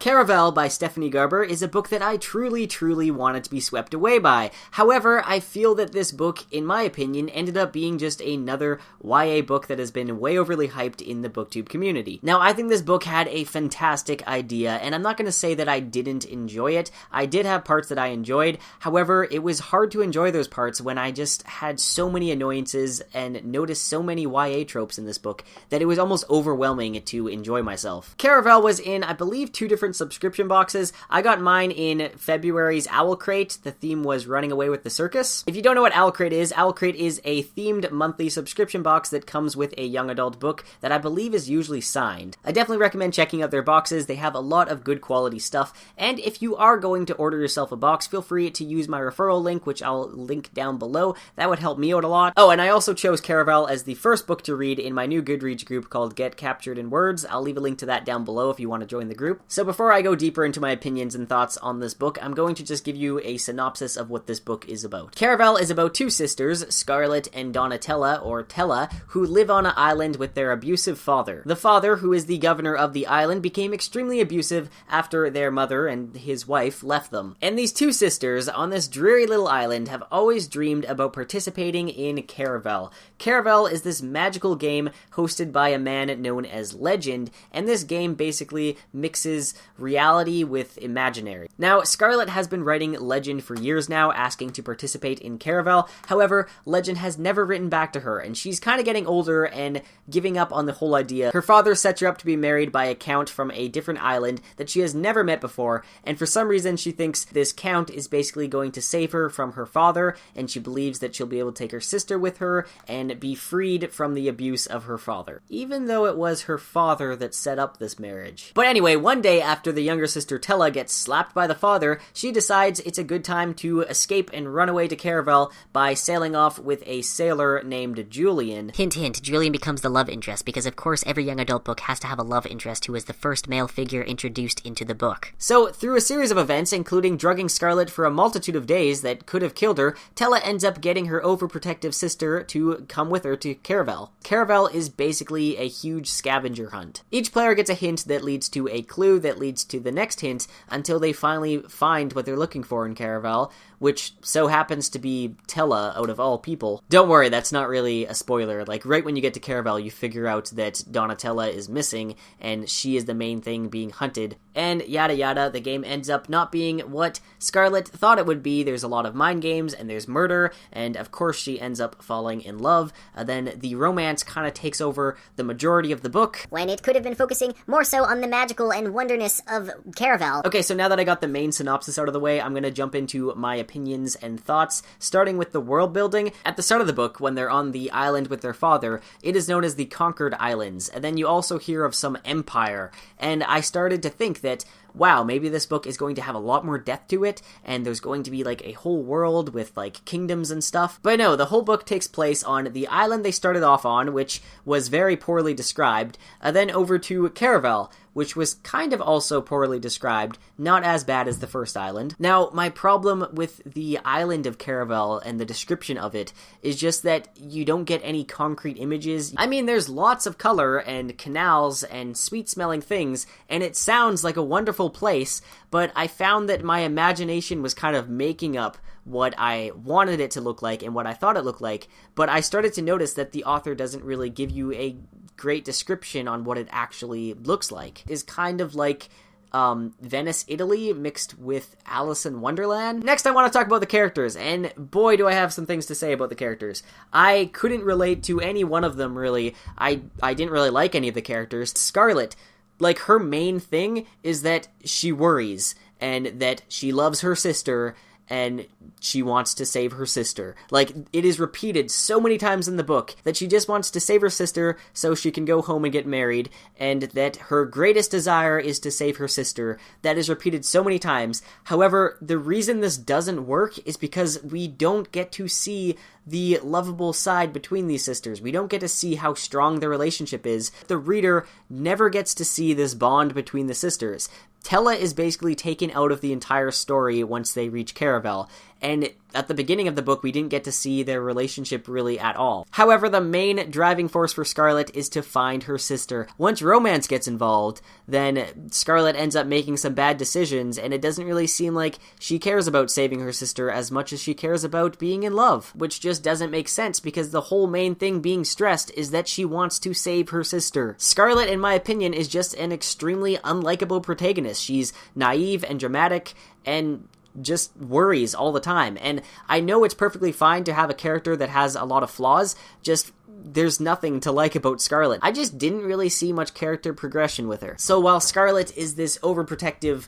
Caraval by Stephanie Garber is a book that I truly wanted to be swept away by. However, I feel that this book, in my opinion, ended up being just another YA book that has been way overly hyped in the booktube community. Now, I think this book had a fantastic idea, and I'm not going to say that I didn't enjoy it. I did have parts that I enjoyed. However, it was hard to enjoy those parts when I just had so many annoyances and noticed so many YA tropes in this book that it was almost overwhelming to enjoy myself. Caraval was in, I believe, 2 different subscription boxes. I got mine in February's Owl Crate. The theme was Running Away with the Circus. If you don't know what Owl Crate is a themed monthly subscription box that comes with a young adult book that I believe is usually signed. I definitely recommend checking out their boxes. They have a lot of good quality stuff, and if you are going to order yourself a box, feel free to use my referral link, which I'll link down below. That would help me out a lot. Oh, and I also chose Caraval as the first book to read in my new Goodreads group called Get Captured in Words. I'll leave a link to that down below if you want to join the group. So before I go deeper into my opinions and thoughts on this book, I'm going to just give you a synopsis of what this book is about. Caraval is about 2 sisters, Scarlett and Donatella, or Tella, who live on an island with their abusive father. The father, who is the governor of the island, became extremely abusive after their mother and his wife left them. And these 2 sisters, on this dreary little island, have always dreamed about participating in Caraval. Caraval is this magical game hosted by a man known as Legend, and this game basically mixes reality with imaginary. Now, Scarlett has been writing Legend for years now, asking to participate in Caraval. However, Legend has never written back to her, and she's kind of getting older and giving up on the whole idea. Her father sets her up to be married by a count from a different island that she has never met before, and for some reason she thinks this count is basically going to save her from her father, and she believes that she'll be able to take her sister with her and be freed from the abuse of her father, even though it was her father that set up this marriage. But anyway, one day after the younger sister Tella gets slapped by the father, she decides it's a good time to escape and run away to Caraval by sailing off with a sailor named Julian. Hint, hint, Julian becomes the love interest, because of course every young adult book has to have a love interest who is the first male figure introduced into the book. So, through a series of events, including drugging Scarlett for a multitude of days that could have killed her, Tella ends up getting her overprotective sister to come with her to Caraval. Caraval is basically a huge scavenger hunt. Each player gets a hint that leads to a clue that leads to the next hint until they finally find what they're looking for in Caraval, which so happens to be Tella out of all people. Don't worry, that's not really a spoiler. Like, right when you get to Caraval, you figure out that Donatella is missing, and she is the main thing being hunted, and yada yada. The game ends up not being what Scarlett thought it would be. There's a lot of mind games, and there's murder, and of course she ends up falling in love. Then the romance kind of takes over the majority of the book, when it could have been focusing more so on the magical and wonderness of Caraval. Okay, so now that I got the main synopsis out of the way, I'm going to jump into my opinions and thoughts, starting with the world building. At the start of the book, when they're on the island with their father, it is known as the Conquered Islands, and then you also hear of some empire, and I started to think that, wow, maybe this book is going to have a lot more depth to it, and there's going to be, like, a whole world with, like, kingdoms and stuff. But no, the whole book takes place on the island they started off on, which was very poorly described, then over to Caraval, which was kind of also poorly described, not as bad as the first island. Now, my problem with the island of Caraval and the description of it is just that you don't get any concrete images. I mean, there's lots of color and canals and sweet-smelling things, and it sounds like a wonderful place, but I found that my imagination was kind of making up what I wanted it to look like and what I thought it looked like, but I started to notice that the author doesn't really give you a great description on what it actually looks like. It's kind of like Venice, Italy mixed with Alice in Wonderland. Next, I want to talk about the characters, and boy, do I have some things to say about the characters. I couldn't relate to any one of them, really. I didn't really like any of the characters. Scarlett, like, her main thing is that she worries, and that she loves her sister, and she wants to save her sister. Like, it is repeated so many times in the book that she just wants to save her sister so she can go home and get married, and that her greatest desire is to save her sister. That is repeated so many times. However, the reason this doesn't work is because we don't get to see the lovable side between these sisters. We don't get to see how strong the relationship is. The reader never gets to see this bond between the sisters. Tella is basically taken out of the entire story once they reach Caraval, and at the beginning of the book, we didn't get to see their relationship really at all. However, the main driving force for Scarlet is to find her sister. Once romance gets involved, then Scarlet ends up making some bad decisions, and it doesn't really seem like she cares about saving her sister as much as she cares about being in love, which just doesn't make sense because the whole main thing being stressed is that she wants to save her sister. Scarlet, in my opinion, is just an extremely unlikable protagonist. She's naive and dramatic and just worries all the time. And I know it's perfectly fine to have a character that has a lot of flaws, just there's nothing to like about Scarlet. I just didn't really see much character progression with her. So while Scarlet is this overprotective,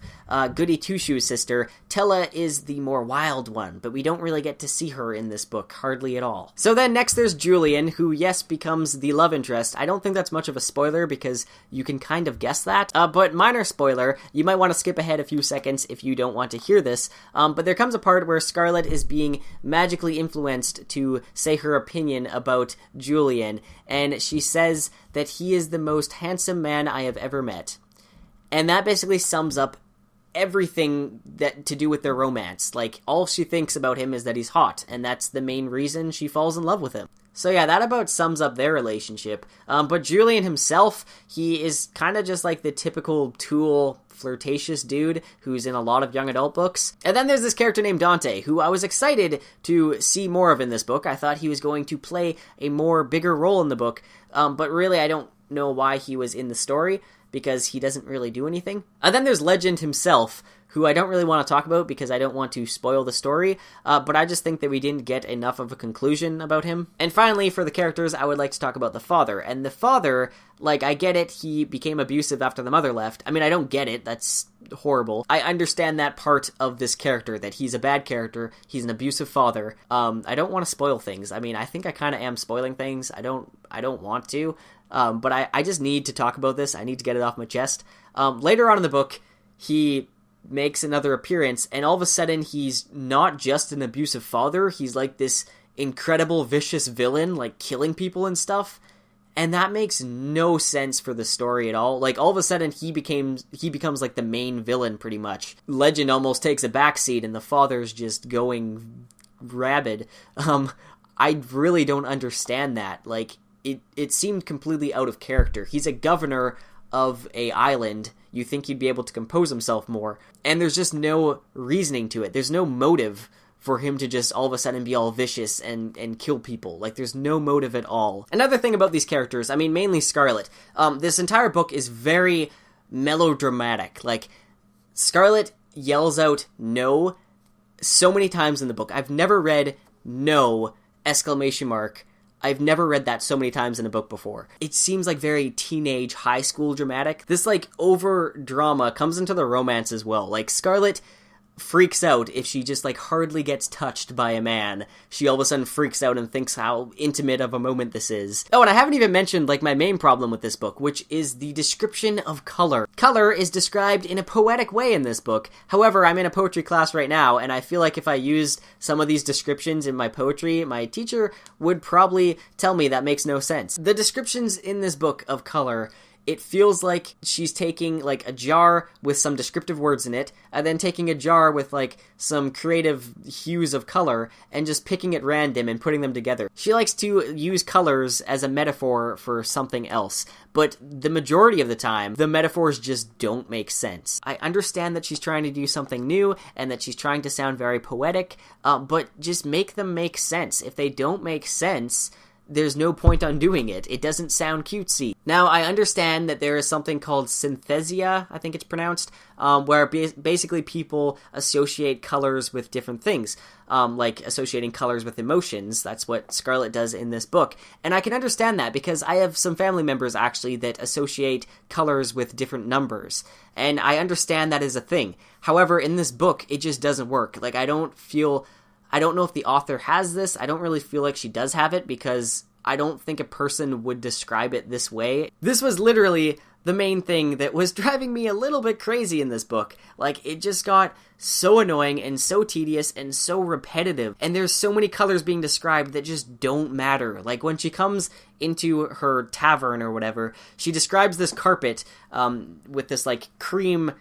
goody two-shoes sister, Tella is the more wild one, but we don't really get to see her in this book, hardly at all. So then next there's Julian, who yes, becomes the love interest. I don't think that's much of a spoiler because you can kind of guess that, but minor spoiler, you might want to skip ahead a few seconds if you don't want to hear this, but there comes a part where Scarlet is being magically influenced to say her opinion about Julian, and she says that he is the most handsome man I have ever met. And that basically sums up everything that to do with their romance. Like, all she thinks about him is that he's hot, and that's the main reason she falls in love with him. So yeah, that about sums up their relationship. But Julian himself, he is kind of just like the typical tool, flirtatious dude who's in a lot of young adult books. And then there's this character named Dante, who I was excited to see more of in this book. I thought he was going to play a more bigger role in the book, but really I don't know why he was in the story, because he doesn't really do anything. And then there's Legend himself, who I don't really want to talk about because I don't want to spoil the story, but I just think that we didn't get enough of a conclusion about him. And finally, for the characters, I would like to talk about the father. And the father, like, I get it, he became abusive after the mother left. I mean, I don't get it, that's horrible. I understand that part of this character, that he's a bad character, he's an abusive father. I don't want to spoil things. I mean, I think I kind of am spoiling things. I don't want to, but I just need to talk about this. I need to get it off my chest. Later on in the book, he makes another appearance, and all of a sudden he's not just an abusive father, he's like this incredible vicious villain, like killing people and stuff, and that makes no sense for the story at all. Like, all of a sudden he becomes like the main villain pretty much. Legend almost takes a backseat and the father's just going rabid. I really don't understand that. Like, it seemed completely out of character. He's a governor of a island. You think he'd be able to compose himself more, and there's just no reasoning to it. There's no motive for him to just all of a sudden be all vicious and kill people. Like, there's no motive at all. Another thing about these characters, I mean, mainly Scarlet, this entire book is very melodramatic. Like, Scarlet yells out no so many times in the book. I've never read no! I've never read that so many times in a book before. It seems like very teenage high school dramatic. This like over drama comes into the romance as well. Like, Scarlet freaks out if she just like hardly gets touched by a man. She all of a sudden freaks out and thinks how intimate of a moment this is. Oh, and I haven't even mentioned like my main problem with this book, which is the description of color. Color is described in a poetic way in this book. However, I'm in a poetry class right now, and I feel like if I used some of these descriptions in my poetry, my teacher would probably tell me that makes no sense. The descriptions in this book of color, it feels like she's taking, like, a jar with some descriptive words in it, and then taking a jar with, like, some creative hues of color, and just picking at random and putting them together. She likes to use colors as a metaphor for something else, but the majority of the time, the metaphors just don't make sense. I understand that she's trying to do something new, and that she's trying to sound very poetic, but just make them make sense. If they don't make sense, there's no point on doing it. It doesn't sound cutesy. Now, I understand that there is something called synthesia, I think it's pronounced, where basically people associate colors with different things, like associating colors with emotions. That's what Scarlet does in this book. And I can understand that because I have some family members, actually, that associate colors with different numbers. And I understand that is a thing. However, in this book, it just doesn't work. Like, I don't know if the author has this. I don't really feel like she does have it because I don't think a person would describe it this way. This was literally the main thing that was driving me a little bit crazy in this book. Like, it just got so annoying and so tedious and so repetitive. And there's so many colors being described that just don't matter. Like, when she comes into her tavern or whatever, she describes this carpet with this, like, cream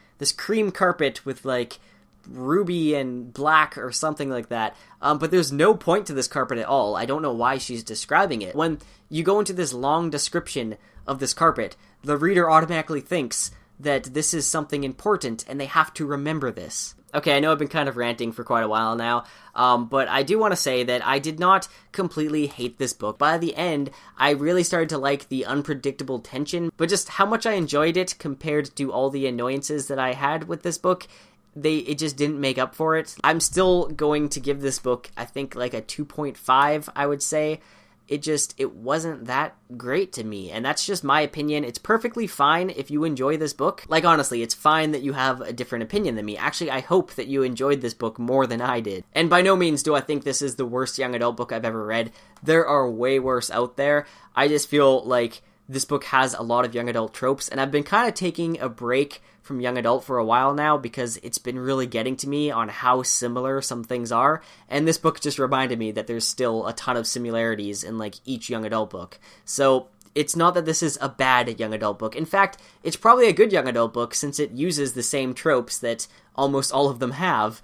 carpet with, like, ruby and black or something like that. But there's no point to this carpet at all. I don't know why she's describing it. When you go into this long description of this carpet, the reader automatically thinks that this is something important and they have to remember this. Okay, I know I've been kind of ranting for quite a while now, but I do want to say that I did not completely hate this book. By the end, I really started to like the unpredictable tension, but just how much I enjoyed it compared to all the annoyances that I had with this book, it just didn't make up for it. I'm still going to give this book, I think, like a 2.5, I would say. It wasn't that great to me, and that's just my opinion. It's perfectly fine if you enjoy this book. Like, honestly, it's fine that you have a different opinion than me. Actually, I hope that you enjoyed this book more than I did. And by no means do I think this is the worst young adult book I've ever read. There are way worse out there. I just feel like this book has a lot of young adult tropes, and I've been kind of taking a break from young adult for a while now because it's been really getting to me on how similar some things are, and this book just reminded me that there's still a ton of similarities in like each young adult book. So it's not that this is a bad young adult book. In fact, it's probably a good young adult book since it uses the same tropes that almost all of them have.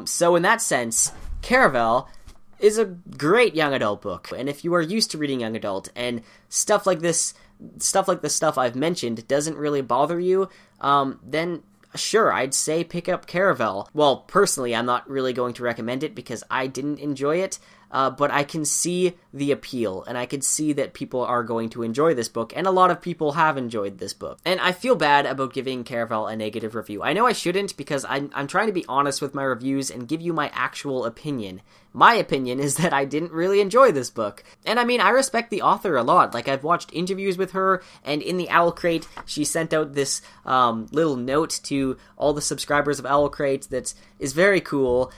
So in that sense, Caraval is a great young adult book, and if you are used to reading young adult and stuff like the stuff I've mentioned doesn't really bother you, then sure, I'd say pick up Caraval. Well, personally, I'm not really going to recommend it because I didn't enjoy it, but I can see the appeal, and I can see that people are going to enjoy this book, and a lot of people have enjoyed this book. And I feel bad about giving Caraval a negative review. I know I shouldn't because I'm trying to be honest with my reviews and give you my actual opinion. My opinion is that I didn't really enjoy this book. And I mean, I respect the author a lot. Like, I've watched interviews with her, and in the Owl Crate, she sent out this little note to all the subscribers of Owl Crate that is very cool.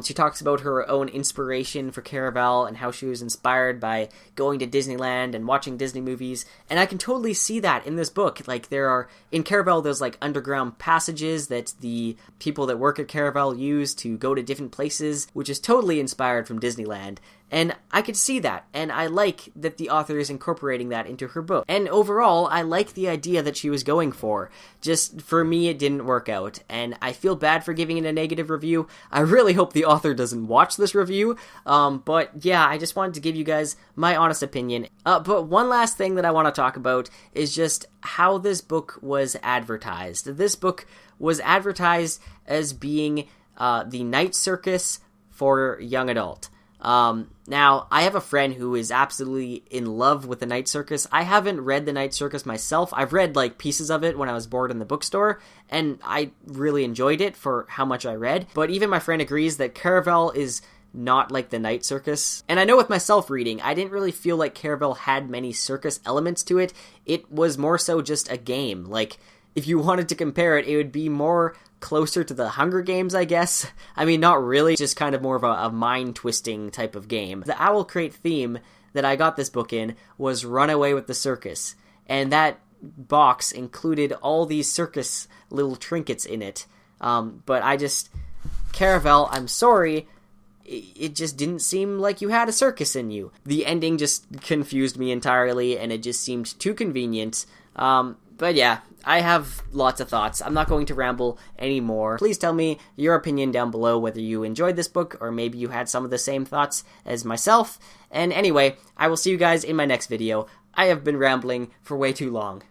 She talks about her own inspiration for Caraval and how she was inspired by going to Disneyland and watching Disney movies. And I can totally see that in this book. Like, in Caraval, there's like underground passages that the people that work at Caraval use to go to different places, which is totally inspired from Disneyland. And I could see that, and I like that the author is incorporating that into her book. And overall, I like the idea that she was going for. Just, for me, it didn't work out, and I feel bad for giving it a negative review. I really hope the author doesn't watch this review, but yeah, I just wanted to give you guys my honest opinion. But one last thing that I want to talk about is just how this book was advertised. This book was advertised as being the Night Circus for young adult. Now, I have a friend who is absolutely in love with the Night Circus. I haven't read the Night Circus myself. I've read, like, pieces of it when I was bored in the bookstore, and I really enjoyed it for how much I read. But even my friend agrees that Caraval is not like the Night Circus. And I know with myself reading, I didn't really feel like Caraval had many circus elements to it. It was more so just a game. Like, if you wanted to compare it, it would be more closer to the Hunger Games, I guess. I mean, not really, just kind of more of a mind-twisting type of game. The Owl Crate theme that I got this book in was Run Away with the Circus, and that box included all these circus little trinkets in it. But Caraval, I'm sorry, it just didn't seem like you had a circus in you. The ending just confused me entirely, and it just seemed too convenient. But yeah, I have lots of thoughts. I'm not going to ramble anymore. Please tell me your opinion down below, whether you enjoyed this book or maybe you had some of the same thoughts as myself. And anyway, I will see you guys in my next video. I have been rambling for way too long.